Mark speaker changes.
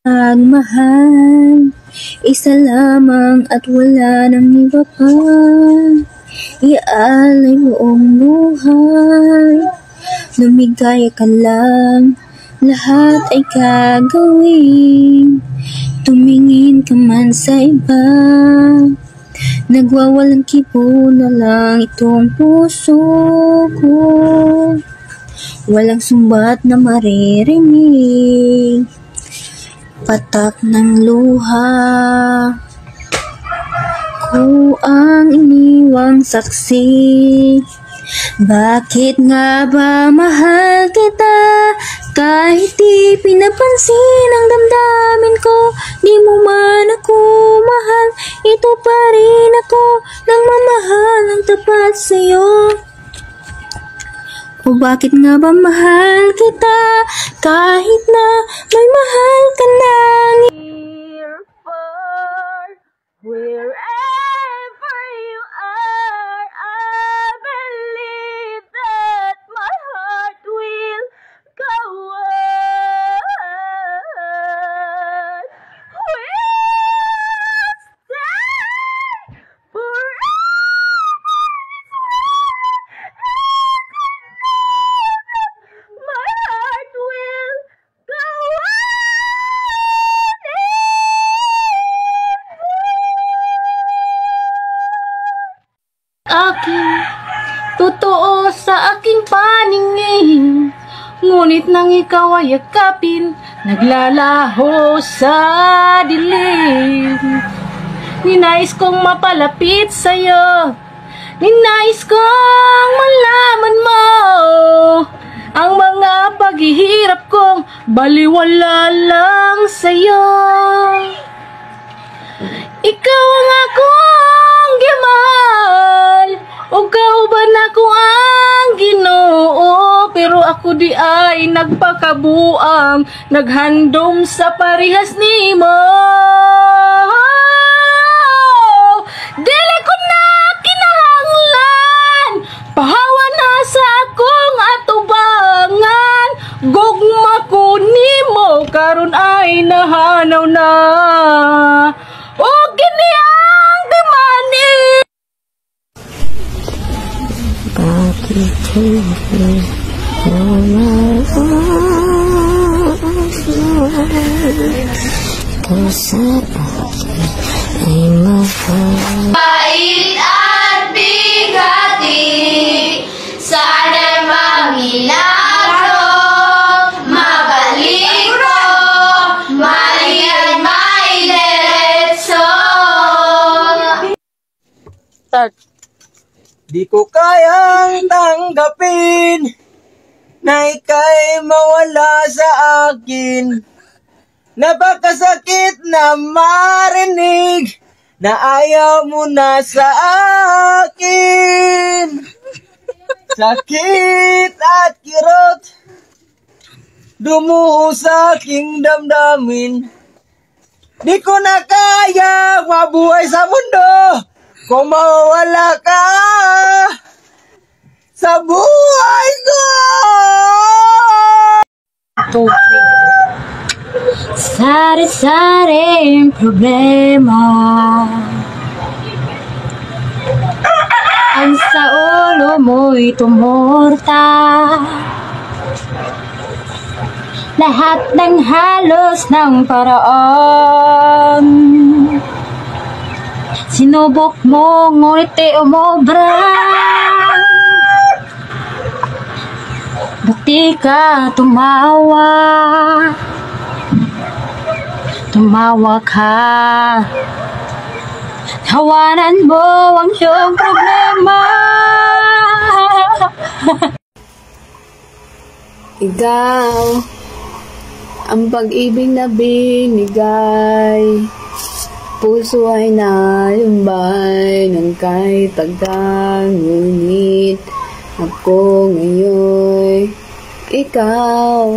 Speaker 1: Mahal, isa lamang at wala nang iba pa. Iaalay buong buhay, lumigaya ka lang, lahat ay gagawin. Tumingin ka man sa iba, nagwawalang kibo na lang itong puso ko. Walang sumbat na maririnig, patak ng luha ko ang iniwang saksi. Bakit nga ba mahal kita? Kahit di pinapansin ang damdamin ko, di mo man ako mahal, ito pa rin ako nang mamahal ng tapat sa'yo. O bakit nga ba mahal kita? Kahit na may mahal ka nang near, far, wherever you are, I believe that my heart will go on. We'll stay forever. My heart will go on. Aking totoo sa aking paningin, ngunit nang ikaw ay yakapin, naglalaho sa dilim. Ninais kong mapalapit sa'yo, ninais kong malaman mo ang mga paghihirap kong baliwala lang sa'yo. Ikaw ang akong gimal, o kauban ako ang Ginoo, pero ako di ay nagpakabuang, naghandom sa parihas nimo. Dili ko na kinahanglan, pahawa na sa akong atubangan, gugma ko nimo karon ay nahanaw na. O kini ang demani. Bakit hindi ko sa akin ay mahal?
Speaker 2: Pait at bigati, sana'y mangilagro, mabaligro, maliay maidiretso.
Speaker 3: Start. Di ko kayang tanggapin na ika'y mawala sa akin. Napakasakit na marinig na ayaw mo na sa akin. Sakit at kirot dumuho sa aking damdamin. Di ko na kaya mabuhay sa mundo kung mawawala ka sa buhay ko.
Speaker 1: Sari-saring problema ang sa ulo mo'y tumurta. Lahat ng halos ng paraan sinubok mo, ngunit di umobra. Ba't di ka tumawa? Tumawa ka, tawanan mo ang iyong problema. Ikaw ang pag-ibig na binigay, puso ay nalumbay ng kahit pagdang, ngunit ako ngayon ikaw.